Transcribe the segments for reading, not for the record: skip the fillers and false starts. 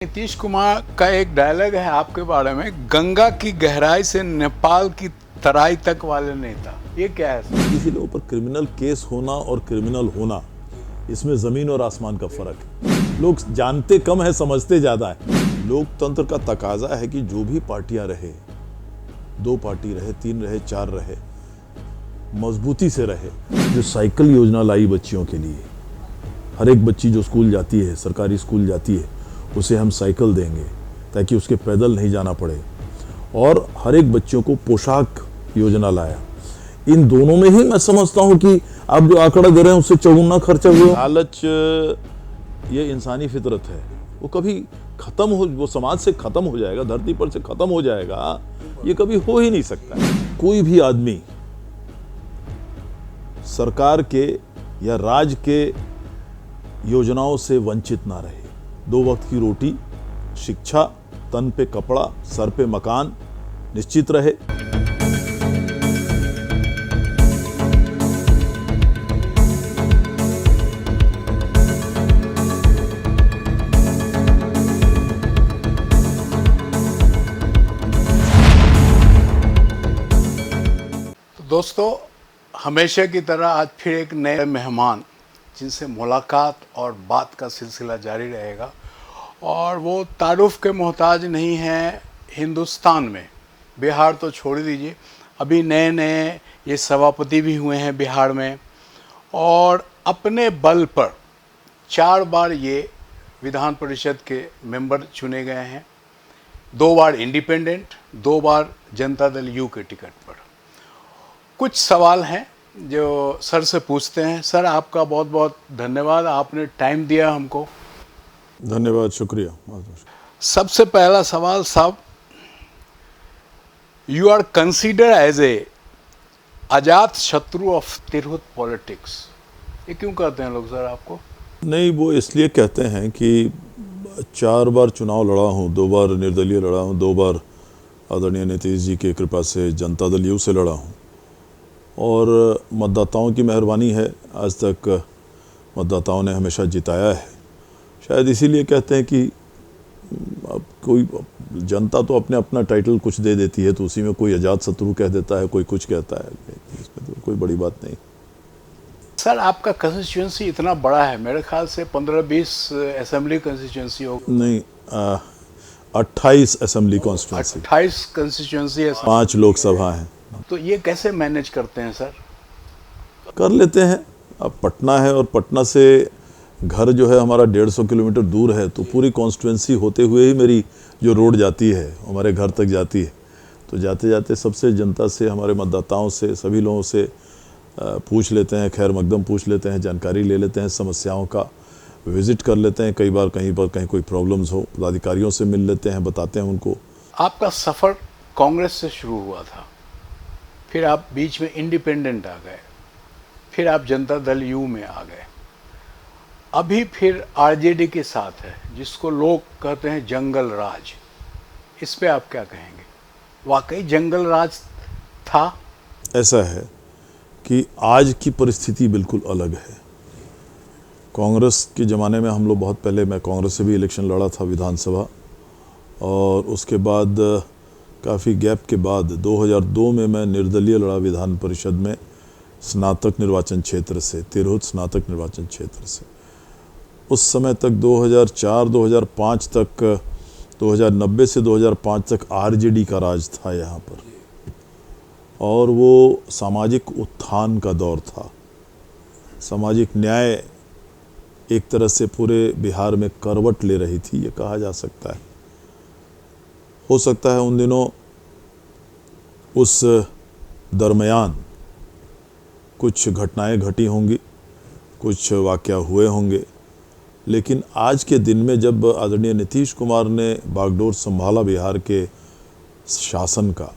नीतीश कुमार का एक डायलॉग है आपके बारे में, गंगा की गहराई से नेपाल की तराई तक वाले नेता। ये क्या है? किसी के ऊपर क्रिमिनल केस होना और क्रिमिनल होना, इसमें जमीन और आसमान का फर्क है। लोग जानते कम है, समझते ज्यादा है। लोकतंत्र का तकाजा है कि जो भी पार्टियां रहे, 2 पार्टी रहे, 3 रहे, 4 रहे, मजबूती से रहे। जो साइकिल योजना लाई बच्चियों के लिए, हर एक बच्ची जो स्कूल जाती है, सरकारी स्कूल जाती है, उसे हम साइकिल देंगे ताकि उसके पैदल नहीं जाना पड़े। और हर एक बच्चों को पोशाक योजना लाया। इन दोनों में ही मैं समझता हूं कि आप जो आंकड़ा दे रहे हैं उससे चौगुना खर्चा हुआ। लालच ये इंसानी फितरत है, वो कभी खत्म हो, वो समाज से खत्म हो जाएगा, धरती पर से खत्म हो जाएगा, ये कभी हो ही नहीं सकता। कोई भी आदमी सरकार के या राज के योजनाओं से वंचित ना रहे। 2 वक्त की रोटी, शिक्षा, तन पे कपड़ा, सर पे मकान निश्चित रहे। तो दोस्तों, हमेशा की तरह आज फिर एक नए मेहमान जिनसे मुलाकात और बात का सिलसिला जारी रहेगा। और वो तारुफ के मोहताज नहीं हैं हिंदुस्तान में, बिहार तो छोड़ दीजिए, अभी नए नए ये सभापति भी हुए हैं बिहार में। और अपने बल पर 4 बार ये विधान परिषद के मेंबर चुने गए हैं, 2 बार independent, 2 bar Janata Dal you के टिकट पर। कुछ सवाल हैं जो सर से पूछते हैं। सर, आपका बहुत बहुत धन्यवाद, आपने टाइम दिया हमको। धन्यवाद, शुक्रिया। सबसे पहला सवाल साहब, you are consider as a अजात शत्रु ऑफ तिरहुत पॉलिटिक्स। ये क्यों कहते हैं लोग सर आपको? नहीं, वो इसलिए कहते हैं कि 4 बार चुनाव लड़ा हूँ, 2 बार निर्दलीय लड़ा हूँ, 2 बार आदरणीय नीतीश जी की कृपा से जनता दल यू से लड़ा हूँ। और मतदाताओं की मेहरबानी है, आज तक मतदाताओं ने हमेशा जिताया है। शायद इसीलिए कहते हैं कि अब कोई जनता तो अपने अपना टाइटल कुछ दे देती है, तो उसी में कोई अजात शत्रु कह देता है, कोई कुछ कहता है, इसमें तो कोई बड़ी बात नहीं। सर, आपका कंस्टिट्यूंसी इतना बड़ा है, मेरे ख्याल से 15-20 असेंबली कंस्टिट्यूंसी हो। नहीं, 28 असेंबली कॉन्स्टिट्यूंसी, 28 कंस्टिट्यूंसी है, 5 लोकसभा हैं। तो ये कैसे मैनेज करते हैं सर? कर लेते हैं। अब पटना है और पटना से घर जो है हमारा 150 किलोमीटर दूर है, तो पूरी कॉन्स्टिट्यूंसी होते हुए ही मेरी जो रोड जाती है हमारे घर तक जाती है। तो जाते जाते सबसे जनता से, हमारे मतदाताओं से, सभी लोगों से पूछ लेते हैं, खैर मकदम पूछ लेते हैं, जानकारी ले लेते हैं, समस्याओं का विजिट कर लेते हैं। कई बार कहीं पर कहीं कोई प्रॉब्लम्स हो, पदाधिकारियों से मिल लेते हैं, बताते हैं उनको। आपका सफ़र कांग्रेस से शुरू हुआ था, फिर आप बीच में इंडिपेंडेंट आ गए, फिर आप जनता दल यू में आ गए, अभी फिर आरजेडी के साथ है, जिसको लोग कहते हैं जंगल राज। इस पे आप क्या कहेंगे? वाकई जंगल राज था? ऐसा है कि आज की परिस्थिति बिल्कुल अलग है। कांग्रेस के ज़माने में हम लोग बहुत पहले, मैं कांग्रेस से भी इलेक्शन लड़ा था विधानसभा, और उसके बाद काफ़ी गैप के बाद 2002 में मैं निर्दलीय लड़ा विधान परिषद में, स्नातक निर्वाचन क्षेत्र से, तिरहुत स्नातक निर्वाचन क्षेत्र से। उस समय तक 2004-2005 तक, 2090 से 2005 तक आरजेडी का राज था यहाँ पर, और वो सामाजिक उत्थान का दौर था। सामाजिक न्याय एक तरह से पूरे बिहार में करवट ले रही थी, ये कहा जा सकता है। हो सकता है उन दिनों उस दरमियान कुछ घटनाएं घटी होंगी, कुछ वाक़या हुए होंगे, लेकिन आज के दिन में जब आदरणीय नीतीश कुमार ने बागडोर संभाला बिहार के शासन का,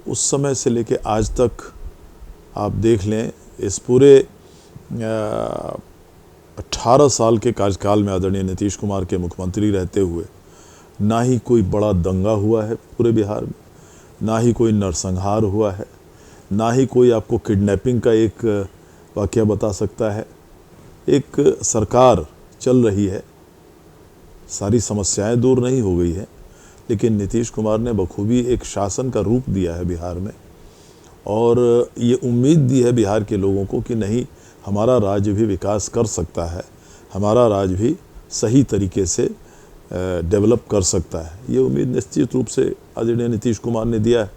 उस समय से लेके आज तक आप देख लें, इस पूरे 18 साल के कार्यकाल में आदरणीय नीतीश कुमार के मुख्यमंत्री रहते हुए ना ही कोई बड़ा दंगा हुआ है पूरे बिहार में, ना ही कोई नरसंहार हुआ है, ना ही कोई आपको किडनैपिंग का एक वाक़या बता सकता है। एक सरकार चल रही है सारी समस्याएं दूर नहीं हो गई है, लेकिन नीतीश कुमार ने बखूबी एक शासन का रूप दिया है बिहार में, और ये उम्मीद दी है बिहार के लोगों को कि नहीं, हमारा राज्य भी विकास कर सकता है, हमारा राज्य भी सही तरीके से डेवलप कर सकता है। ये उम्मीद निश्चित रूप से आदरणीय नीतीश कुमार ने दिया है,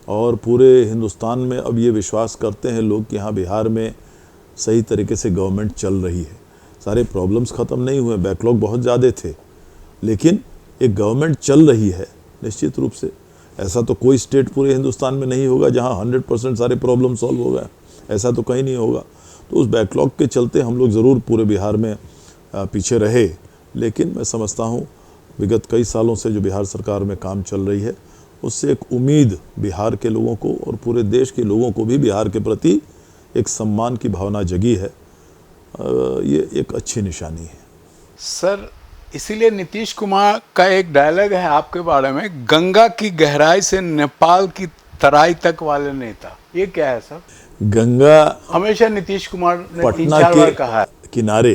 और पूरे हिंदुस्तान में अब ये विश्वास करते हैं लोग कि हाँ, बिहार में सही तरीके से गवर्नमेंट चल रही है। सारे प्रॉब्लम्स ख़त्म नहीं हुए, बैकलॉग बहुत ज़्यादा थे, लेकिन एक गवर्नमेंट चल रही है। निश्चित रूप से ऐसा तो कोई स्टेट पूरे हिंदुस्तान में नहीं होगा जहाँ 100% सारे प्रॉब्लम सॉल्व हो गए, ऐसा तो कहीं नहीं होगा। तो उस बैकलॉग के चलते हम लोग ज़रूर पूरे बिहार में पीछे रहे, लेकिन मैं समझता हूँ विगत कई सालों से जो बिहार सरकार में काम चल रही है, उससे एक उम्मीद बिहार के लोगों को और पूरे देश के लोगों को भी बिहार के प्रति एक सम्मान की भावना जगी है। ये एक अच्छी निशानी है। सर, इसीलिए नीतीश कुमार का एक डायलॉग है आपके बारे में, गंगा की गहराई से नेपाल की तराई तक वाले नेता। ये क्या है सर? गंगा हमेशा नीतीश कुमार ने पटना 3-4 बार के कहा है। किनारे,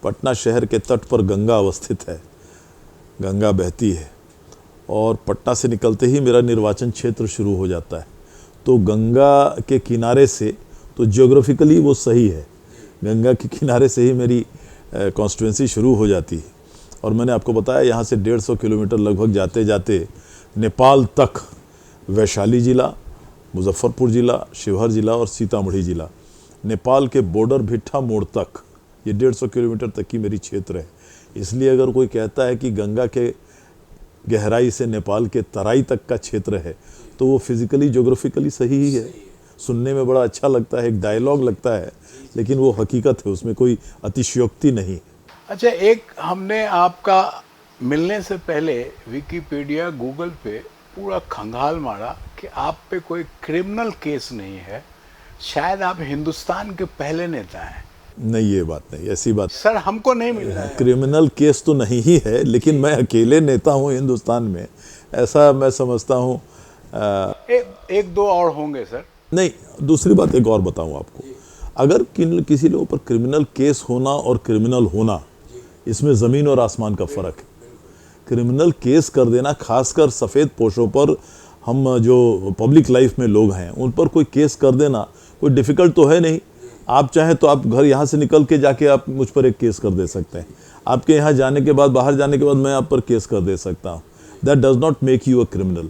पटना शहर के तट पर गंगा अवस्थित है, गंगा बहती है, और पटना से निकलते ही मेरा निर्वाचन क्षेत्र शुरू हो जाता है। तो गंगा के किनारे से तो जियोग्राफिकली वो सही है, गंगा के किनारे से ही मेरी कॉन्स्टिट्यूंसी शुरू हो जाती है। और मैंने आपको बताया यहाँ से 150 किलोमीटर लगभग जाते जाते नेपाल तक, वैशाली ज़िला, मुजफ्फरपुर ज़िला, शिवहर ज़िला और सीतामढ़ी ज़िला, नेपाल के बॉर्डर भिट्ठा मोड़ तक, ये 150 किलोमीटर तक की मेरी क्षेत्र है। इसलिए अगर कोई कहता है कि गंगा के गहराई से नेपाल के तराई तक का क्षेत्र है, तो वो फिजिकली ज्योग्राफिकली सही ही है। सुनने में बड़ा अच्छा लगता है, एक डायलॉग लगता है, लेकिन वो हकीकत है, उसमें कोई अतिशयोक्ति नहीं। अच्छा, एक हमने आपका मिलने से पहले विकिपीडिया, गूगल पे पूरा खंगाल मारा कि आप पे कोई क्रिमिनल केस नहीं है, शायद आप हिंदुस्तान के पहले नेता हैं। नहीं, ये बात नहीं, ऐसी बात सर हमको नहीं मिल रहा है। क्रिमिनल केस तो नहीं ही है, लेकिन मैं अकेले नेता हूँ हिंदुस्तान में, ऐसा मैं समझता हूँ। एक दो और होंगे सर। नहीं, दूसरी बात एक और बताऊँ आपको, अगर किसी लोगों पर क्रिमिनल केस होना और क्रिमिनल होना, इसमें ज़मीन और आसमान का फ़र्क है। क्रिमिनल केस कर देना, खासकर सफ़ेद पोशों पर, हम जो पब्लिक लाइफ में लोग हैं उन पर कोई केस कर देना कोई डिफ़िकल्ट तो है नहीं। आप चाहें तो आप घर यहाँ से निकल के जाके आप मुझ पर एक केस कर दे सकते हैं। आपके यहाँ जाने के बाद, बाहर जाने के बाद मैं आप पर केस कर दे सकता हूँ। That does not make you a criminal.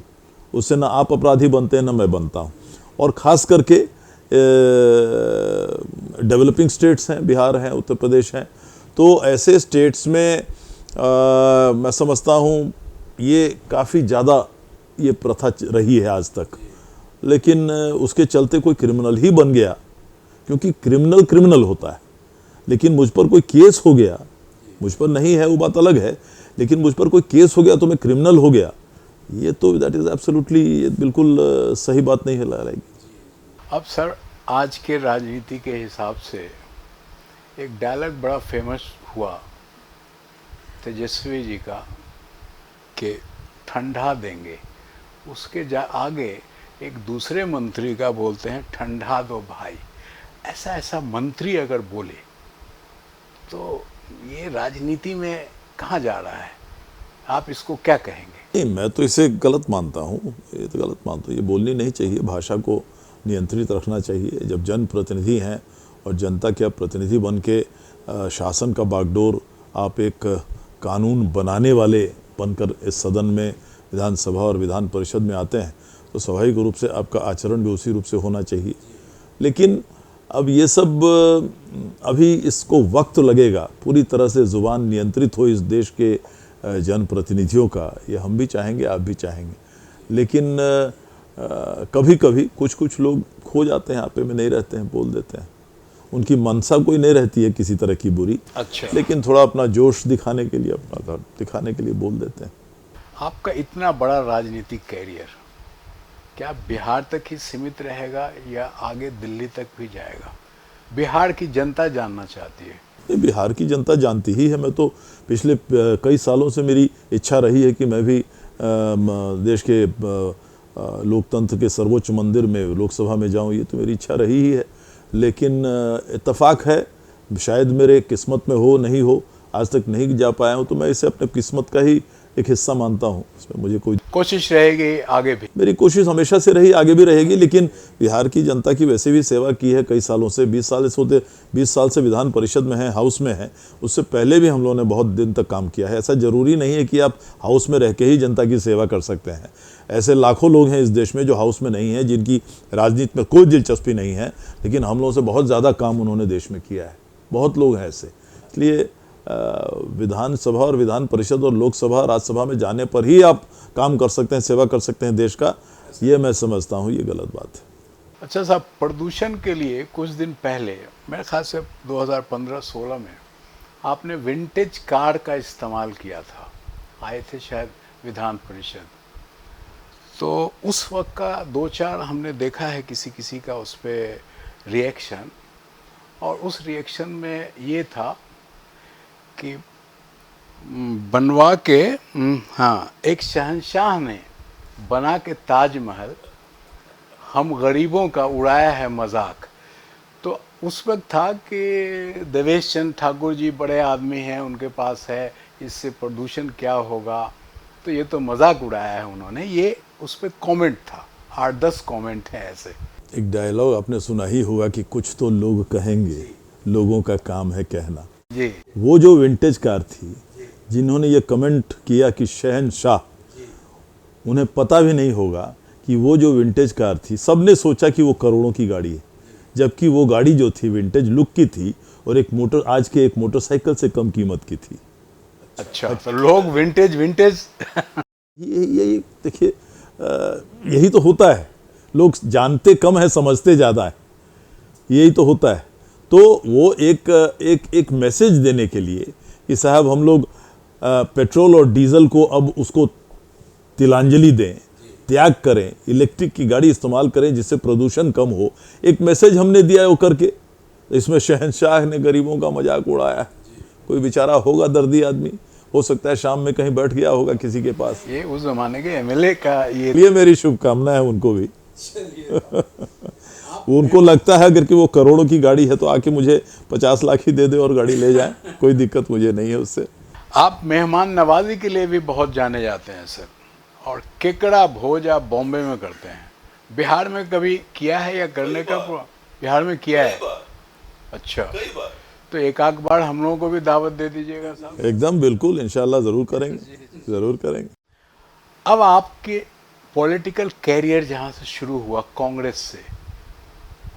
उससे ना आप अपराधी बनते हैं ना मैं बनता हूँ। और ख़ास करके डेवलपिंग स्टेट्स हैं, बिहार हैं, उत्तर प्रदेश हैं, तो ऐसे स्टेट्स में मैं समझता हूँ ये काफ़ी ज़्यादा ये प्रथा रही है आज तक। लेकिन उसके चलते कोई क्रिमिनल ही बन गया, क्योंकि क्रिमिनल क्रिमिनल होता है, लेकिन मुझ पर कोई केस हो गया, मुझ पर नहीं है वो बात अलग है, लेकिन मुझ पर कोई केस हो गया तो मैं क्रिमिनल हो गया, ये तो दैट इज़ एब्सोल्युटली बिल्कुल सही बात नहीं है। अब सर, आज के राजनीति के हिसाब से एक डायलॉग बड़ा फेमस हुआ तेजस्वी जी का कि ठंडा देंगे, उसके आगे एक दूसरे मंत्री का बोलते हैं ठंडा दो भाई। ऐसा मंत्री अगर बोले तो ये राजनीति में कहाँ जा रहा है? आप इसको क्या कहेंगे? नहीं, मैं तो इसे गलत मानता हूँ, ये तो गलत मानता हूँ। ये बोलनी नहीं चाहिए, भाषा को नियंत्रित रखना चाहिए। जब जनप्रतिनिधि हैं और जनता के प्रतिनिधि बन के शासन का बागडोर आप एक कानून बनाने वाले बनकर इस सदन में, विधानसभा और विधान परिषद में आते हैं, तो स्वाभाविक रूप से आपका आचरण भी उसी रूप से होना चाहिए। लेकिन अब ये सब अभी इसको वक्त लगेगा, पूरी तरह से ज़ुबान नियंत्रित हो इस देश के जनप्रतिनिधियों का, ये हम भी चाहेंगे, आप भी चाहेंगे। लेकिन कभी कभी कुछ लोग खो जाते हैं, आपे में नहीं रहते हैं, बोल देते हैं। उनकी मनसा कोई नहीं रहती है किसी तरह की बुरी, अच्छा, लेकिन थोड़ा अपना जोश दिखाने के लिए, अपना दिखाने के लिए बोल देते हैं। आपका इतना बड़ा राजनीतिक कैरियर क्या बिहार तक ही सीमित रहेगा या आगे दिल्ली तक भी जाएगा? बिहार की जनता जानना चाहती है। बिहार की जनता जानती ही है। मैं तो पिछले कई सालों से मेरी इच्छा रही है कि मैं भी देश के लोकतंत्र के सर्वोच्च मंदिर में, लोकसभा में जाऊं, ये तो मेरी इच्छा रही ही है। लेकिन इत्तेफाक है, शायद मेरे किस्मत में हो, नहीं हो, आज तक नहीं जा पाया हूँ, तो मैं इसे अपने किस्मत का ही एक हिस्सा मानता हूँ। इसमें मुझे कोई कोशिश रहेगी आगे भी। मेरी कोशिश हमेशा से रही, आगे भी रहेगी, लेकिन बिहार की जनता की वैसे भी सेवा की है कई सालों से। 20 साल से विधान परिषद में है, हाउस में है। उससे पहले भी हम लोगों ने बहुत दिन तक काम किया है। ऐसा जरूरी नहीं है कि आप हाउस में रह के ही जनता की सेवा कर सकते हैं। ऐसे लाखों लोग हैं इस देश में जो हाउस में नहीं हैं, जिनकी राजनीति में कोई दिलचस्पी नहीं है, लेकिन हम लोगों से बहुत ज़्यादा काम उन्होंने देश में किया है। बहुत लोग हैं ऐसे। इसलिए विधानसभा और विधान परिषद और लोकसभा राज्यसभा में जाने पर ही आप काम कर सकते हैं, सेवा कर सकते हैं देश का, ये मैं समझता हूँ ये गलत बात है। अच्छा साहब, प्रदूषण के लिए कुछ दिन पहले, मेरे ख्याल से 2015-16 में आपने विंटेज कार का इस्तेमाल किया था, आए थे शायद विधान परिषद। तो उस वक्त का 2-4 हमने देखा है किसी का उस पर रिएक्शन, और उस रिएक्शन में ये था कि बनवा के हाँ, एक शहंशाह ने बना के ताजमहल हम गरीबों का उड़ाया है मजाक। तो उस वक्त था कि देवेश चंद्र ठाकुर जी बड़े आदमी हैं, उनके पास है, इससे प्रदूषण क्या होगा, तो ये तो मजाक उड़ाया है उन्होंने। ये उस पर कमेंट था, 8-10 कमेंट हैं ऐसे। एक डायलॉग आपने सुना ही होगा कि कुछ तो लोग कहेंगे, लोगों का काम है कहना। जी। वो जो विंटेज कार थी, जिन्होंने ये कमेंट किया कि शहंशाह, उन्हें पता भी नहीं होगा कि वो जो विंटेज कार थी, सबने सोचा कि वो करोड़ों की गाड़ी है, जबकि वो गाड़ी जो थी विंटेज लुक की थी और आज के एक मोटरसाइकिल से कम कीमत की थी। अच्छा, तो लोग विंटेज ये देखिए, यही तो होता है। लोग जानते कम है, समझते ज़्यादा है, यही तो होता है। तो वो एक मैसेज देने के लिए कि साहब हम लोग पेट्रोल और डीजल को अब उसको तिलांजलि दें, त्याग करें, इलेक्ट्रिक की गाड़ी इस्तेमाल करें जिससे प्रदूषण कम हो, एक मैसेज हमने दिया है वो करके। इसमें शहंशाह ने गरीबों का मजाक उड़ाया है। कोई बेचारा होगा दर्दी आदमी, हो सकता है शाम में कहीं बैठ गया होगा किसी के पास। ये उस जमाने के एमएलए का ये मेरी शुभकामना है उनको भी। उनको लगता है अगर कि वो करोड़ों की गाड़ी है तो आके मुझे 50 लाख ही दे दे और गाड़ी ले जाए, कोई दिक्कत मुझे नहीं है उससे। आप मेहमान नवाजी के लिए भी बहुत जाने जाते हैं सर, और केकड़ा भोज आप बॉम्बे में करते हैं, बिहार में कभी किया है या करने का? बिहार में किया है। अच्छा, तो एक आध बार हम लोगों को भी दावत दे दीजिएगा साहब। एकदम बिल्कुल, इंशाल्लाह ज़रूर करेंगे, ज़रूर करेंगे। अब आपके पॉलिटिकल कैरियर जहाँ से शुरू हुआ कांग्रेस से,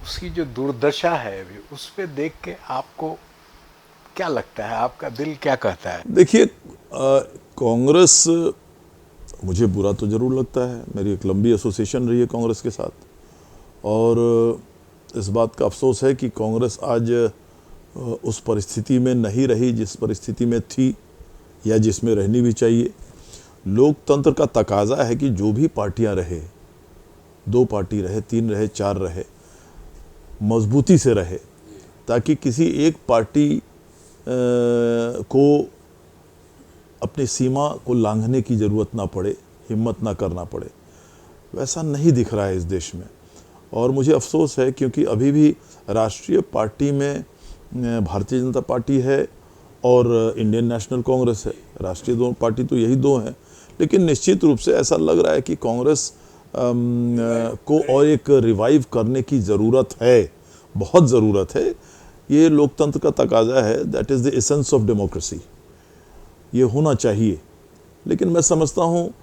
उसकी जो दुर्दशा है अभी, उस पर देख के आपको क्या लगता है, आपका दिल क्या कहता है? देखिए, कांग्रेस, मुझे बुरा तो ज़रूर लगता है। मेरी एक लंबी एसोसिएशन रही है कांग्रेस के साथ, और इस बात का अफसोस है कि कांग्रेस आज उस परिस्थिति में नहीं रही जिस परिस्थिति में थी या जिसमें रहनी भी चाहिए। लोकतंत्र का तकाजा है कि जो भी पार्टियां रहे, 2 पार्टी रहे, 3 रहे, 4 रहे, मजबूती से रहे, ताकि किसी एक पार्टी को अपनी सीमा को लांघने की ज़रूरत ना पड़े, हिम्मत ना करना पड़े। वैसा नहीं दिख रहा है इस देश में, और मुझे अफसोस है क्योंकि अभी भी राष्ट्रीय पार्टी में भारतीय जनता पार्टी है और इंडियन नेशनल कांग्रेस है। राष्ट्रीय 2 पार्टी तो यही 2 हैं, लेकिन निश्चित रूप से ऐसा लग रहा है कि कांग्रेस को और एक रिवाइव करने की ज़रूरत है, बहुत ज़रूरत है। ये लोकतंत्र का तकाजा है, that is the essence of democracy, ये होना चाहिए। लेकिन मैं समझता हूँ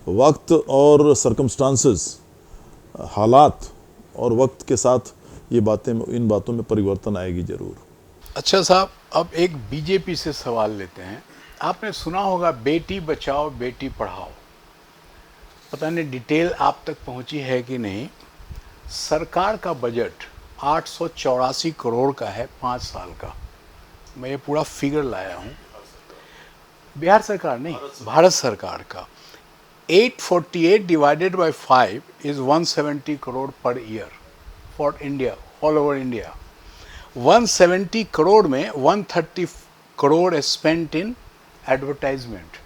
वक्त और सर्कमस्टांसेस, हालात और वक्त के साथ इन बातों में परिवर्तन आएगी ज़रूर। अच्छा साहब, अब एक बीजेपी से सवाल लेते हैं। आपने सुना होगा बेटी बचाओ बेटी पढ़ाओ, पता नहीं डिटेल आप तक पहुंची है कि नहीं। सरकार का बजट 884 करोड़ का है 5 साल का। मैं ये पूरा फिगर लाया हूँ, बिहार सरकार नहीं, भारत सरकार का। 848 divided by 5 is 170 crore per year for India, all over India. 170 crore में 130 crore spent in advertisement,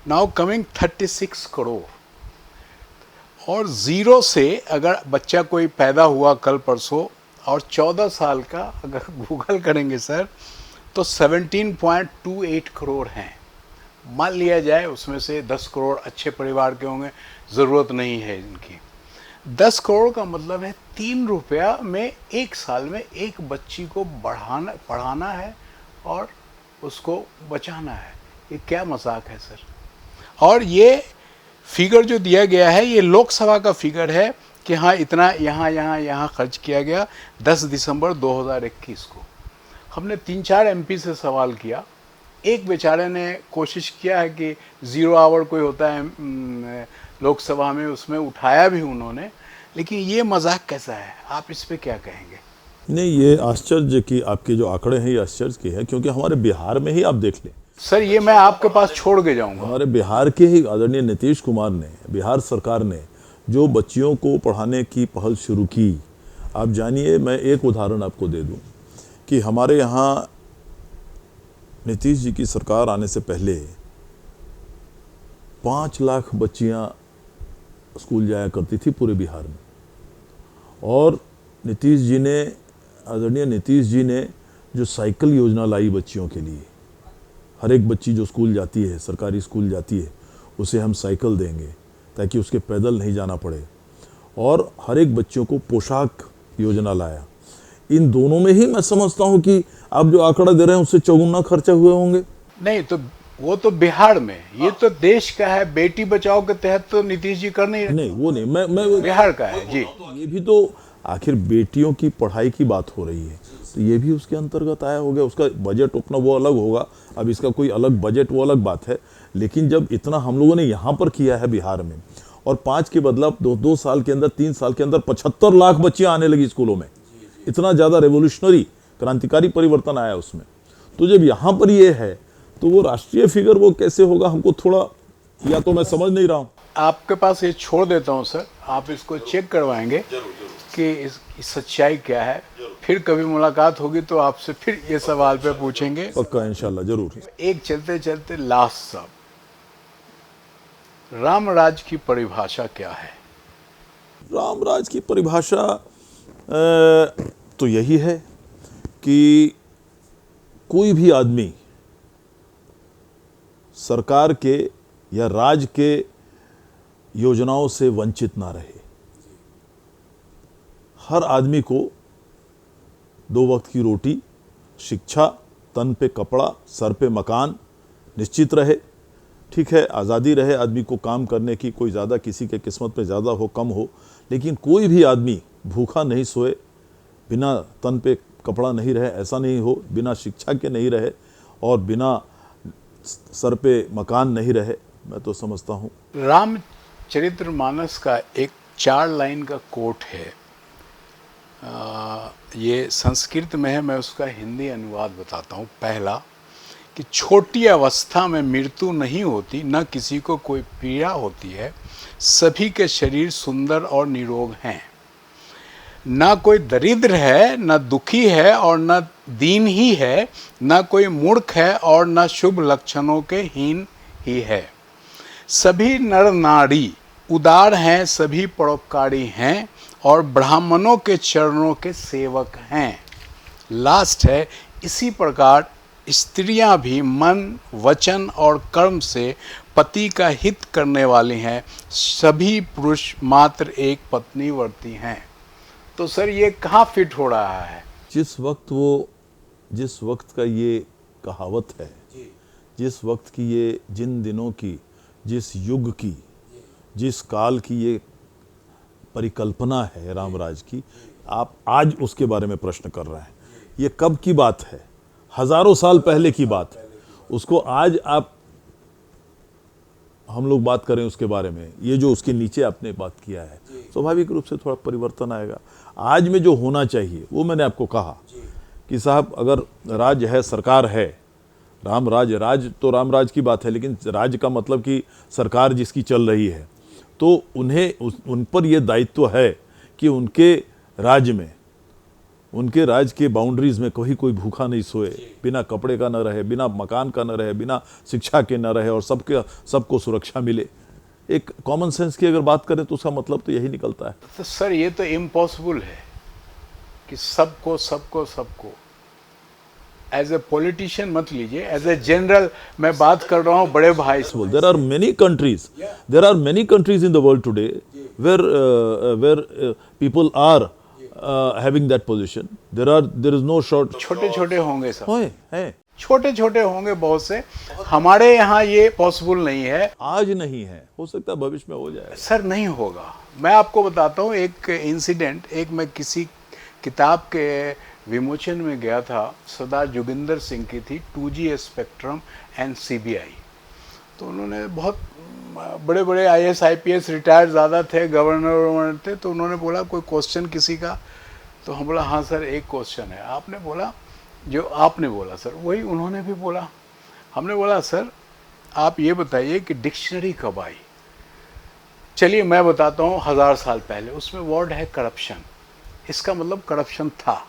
now coming 36 crore. और ज़ीरो से अगर बच्चा कोई पैदा हुआ कल परसों और 14 साल का, अगर गूगल करेंगे सर तो 17.28 करोड़ हैं। मान लिया जाए उसमें से 10 करोड़ अच्छे परिवार के होंगे, ज़रूरत नहीं है इनकी। 10 करोड़ का मतलब है 3 रुपया में एक साल में एक बच्ची को पढ़ाना है और उसको बचाना है। ये क्या मजाक है सर। और ये फिगर जो दिया गया है ये लोकसभा का फिगर है कि हाँ इतना यहाँ खर्च किया गया 10 दिसंबर 2021 को। हमने 3-4 एमपी से सवाल किया। एक बेचारे ने कोशिश किया है कि 0 आवर कोई होता है लोकसभा में, उसमें उठाया भी उन्होंने। लेकिन ये मजाक कैसा है, आप इस पे क्या कहेंगे? नहीं, ये आश्चर्य की आपके जो आंकड़े हैं ये आश्चर्य के हैं, क्योंकि हमारे बिहार में ही आप देख लें सर, ये मैं आपके पास छोड़ के जाऊंगा। हमारे बिहार के ही आदरणीय नीतीश कुमार ने, बिहार सरकार ने जो बच्चियों को पढ़ाने की पहल शुरू की, आप जानिए, मैं एक उदाहरण आपको दे दूं कि हमारे यहाँ नीतीश जी की सरकार आने से पहले 5 लाख बच्चियां स्कूल जाया करती थी पूरे बिहार में। और नीतीश जी ने, आदरणीय नीतीश जी ने जो साइकिल योजना लाई बच्चियों के लिए, हर एक बच्ची जो स्कूल जाती है, सरकारी स्कूल जाती है, उसे हम साइकिल देंगे ताकि उसके पैदल नहीं जाना पड़े। और हर एक बच्चों को पोशाक योजना लाया। इन दोनों में ही मैं समझता हूं कि आप जो आंकड़ा दे रहे हैं उससे चौगुना खर्चे हुए होंगे। नहीं तो वो तो बिहार में, ये तो देश का है। बेटी बचाओ के तहत तो नीतीश जी कर नहीं रहे। नहीं, वो नहीं, मैं बिहार का है जी। ये भी तो आखिर बेटियों की पढ़ाई की बात हो रही है, तो ये भी उसके अंतर्गत आया हो गया। उसका बजट अपना वो अलग होगा, अब इसका कोई अलग बजट वो अलग बात है। लेकिन जब इतना हम लोगों ने यहाँ पर किया है बिहार में, और 5 के बदला 2 साल के अंदर, 3 साल के अंदर 75 लाख बच्चियां आने लगी स्कूलों में, इतना ज़्यादा रेवोल्यूशनरी, क्रांतिकारी परिवर्तन आया उसमें। तो जब यहाँ पर ये है तो वो राष्ट्रीय फिगर वो कैसे होगा, हमको थोड़ा, या तो मैं समझ नहीं रहा हूँ। आपके पास ये छोड़ देता हूँ सर, आप इसको चेक करवाएंगे कि इस सच्चाई क्या है। फिर कभी मुलाकात होगी तो आपसे फिर ये सवाल पे पूछेंगे। पक्का, इंशाल्लाह, जरूर। एक चलते चलते लास्ट साहब, रामराज की परिभाषा क्या है? रामराज की परिभाषा तो यही है कि कोई भी आदमी सरकार के या राज के योजनाओं से वंचित ना रहे। हर आदमी को 2 वक्त की रोटी, शिक्षा, तन पे कपड़ा, सर पे मकान निश्चित रहे। ठीक है, आज़ादी रहे आदमी को काम करने की, कोई ज़्यादा किसी के किस्मत पे ज़्यादा हो कम हो, लेकिन कोई भी आदमी भूखा नहीं सोए, बिना तन पे कपड़ा नहीं रहे, ऐसा नहीं हो, बिना शिक्षा के नहीं रहे और बिना सर पे मकान नहीं रहे। मैं तो समझता हूँ रामचरितमानस का एक 4 लाइन का कोट है। ये संस्कृत में है, मैं उसका हिंदी अनुवाद बताता हूँ। पहला कि छोटी अवस्था में मृत्यु नहीं होती, न किसी को कोई पीड़ा होती है, सभी के शरीर सुंदर और निरोग हैं। न कोई दरिद्र है, न दुखी है और न दीन ही है, न कोई मूर्ख है और न शुभ लक्षणों के हीन ही है। सभी नर नारी उदार हैं, सभी परोपकारी हैं और ब्राह्मणों के चरणों के सेवक हैं। लास्ट है, इसी प्रकार स्त्रियां भी मन, वचन और कर्म से पति का हित करने वाली हैं। सभी पुरुष मात्र एक पत्नी वर्ती हैं। तो सर ये कहाँ फिट हो रहा है? जिस वक्त का ये कहावत है, जिस वक्त की ये, जिन दिनों की, जिस युग की, जिस काल की ये परिकल्पना है रामराज की, आप आज उसके बारे में प्रश्न कर रहे हैं। ये कब की बात है? हजारों साल पहले की बात है। उसको आज आप, हम लोग बात करें उसके बारे में, ये जो उसके नीचे आपने बात किया है, स्वाभाविक रूप से थोड़ा परिवर्तन आएगा। आज में जो होना चाहिए वो मैंने आपको कहा कि साहब, अगर राज है, सरकार है, राज तो रामराज की बात है, लेकिन राज का मतलब कि सरकार जिसकी चल रही है, तो उन्हें उन पर यह दायित्व है कि उनके राज्य में, उनके राज्य के बाउंड्रीज में कोई भूखा नहीं सोए, बिना कपड़े का न रहे, बिना मकान का न रहे, बिना शिक्षा के न रहे और सबको सुरक्षा मिले। एक कॉमन सेंस की अगर बात करें तो उसका मतलब तो यही निकलता है। तो सर ये तो इम्पॉसिबल है कि सबको सबको सबको एज ए पॉलिटिशियन मत लीजिए, एज ए जनरल मैं बात कर रहा हूँ बड़े भाई से। There are many countries. There are many countries in the world today where people are having that position. There is no short. छोटे छोटे होंगे सब, है छोटे छोटे होंगे बहुत से, हमारे यहाँ ये पॉसिबल नहीं है। आज नहीं है, हो सकता है भविष्य में हो जाए। सर नहीं होगा। मैं आपको बताता हूँ एक इंसिडेंट। एक मैं किसी किताब के विमोचन में गया था, सरदार जोगिंदर सिंह की थी, 2G स्पेक्ट्रम एंड CBI। तो उन्होंने बहुत बड़े बड़े IAS IPS रिटायर्ड ज़्यादा थे, गवर्नर थे। तो उन्होंने बोला कोई क्वेश्चन किसी का, तो हम बोला हाँ सर एक क्वेश्चन है। आपने बोला जो आपने बोला सर वही उन्होंने भी बोला। हमने बोला सर आप ये बताइए कि डिक्शनरी कब आई। चलिए मैं बताता हूँ, 1000 साल पहले। उसमें वर्ड है करप्शन, इसका मतलब करप्शन था।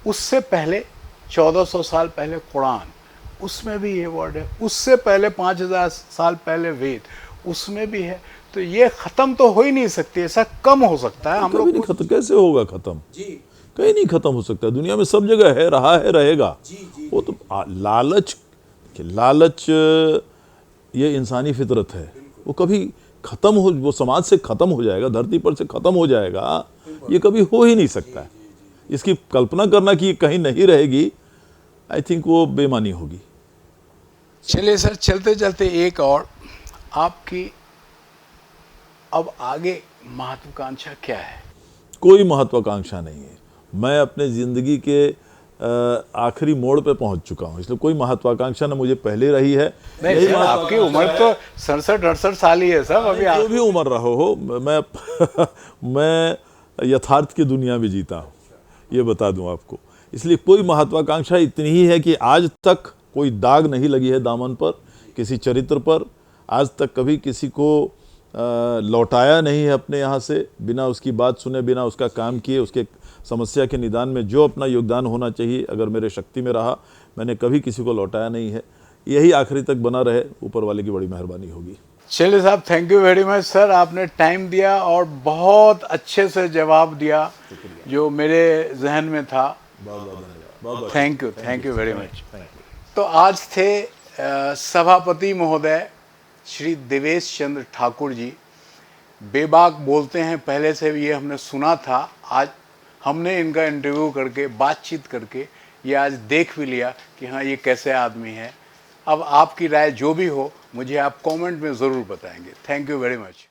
उससे पहले 1400 साल पहले कुरान, उसमें भी ये वर्ड है। उससे पहले 5000 साल पहले वेद, उसमें भी है। तो ये खत्म तो हो ही नहीं सकती, ऐसा कम हो सकता है। हम लोग नहीं खत्म कैसे होगा? खत्म जी कहीं नहीं खत्म हो सकता। दुनिया में सब जगह है, रहा है, रहेगा। वो तो लालच ये इंसानी फितरत है, वो कभी खत्म हो, वो समाज से खत्म हो जाएगा, धरती पर से खत्म हो जाएगा, ये कभी हो ही नहीं सकता है। इसकी कल्पना करना कि कहीं नहीं रहेगी, आई थिंक वो बेमानी होगी। चलिए सर, चलते चलते एक और, आपकी अब आगे महत्वाकांक्षा क्या है? कोई महत्वाकांक्षा नहीं है। मैं अपने ज़िंदगी के आखिरी मोड़ पे पहुंच चुका हूं, इसलिए कोई महत्वाकांक्षा ना मुझे पहले रही है। नहीं सर, आपकी उम्र तो 67-68 साल ही है सर अभी। जो भी उम्र रहा हो, मैं यथार्थ की दुनिया में जीता हूँ, ये बता दूं आपको। इसलिए कोई महत्वाकांक्षा इतनी ही है कि आज तक कोई दाग नहीं लगी है दामन पर, किसी चरित्र पर। आज तक कभी किसी को लौटाया नहीं है अपने यहाँ से, बिना उसकी बात सुने, बिना उसका काम किए, उसके समस्या के निदान में जो अपना योगदान होना चाहिए अगर मेरे शक्ति में रहा, मैंने कभी किसी को लौटाया नहीं है। यही आखिरी तक बना रहे, ऊपर वाले की बड़ी मेहरबानी होगी। चलिए साहब, thank you very much sir, आपने टाइम दिया और बहुत अच्छे से जवाब दिया जो मेरे जहन में था। Thank you very much. तो आज थे सभापति महोदय श्री देवेश चंद्र ठाकुर जी। बेबाक बोलते हैं, पहले से भी ये हमने सुना था। आज हमने इनका इंटरव्यू करके, बातचीत करके ये आज देख भी लिया कि हाँ ये कैसे आदमी है। अब आपकी राय जो भी हो मुझे आप कमेंट में ज़रूर बताएंगे। Thank you very much.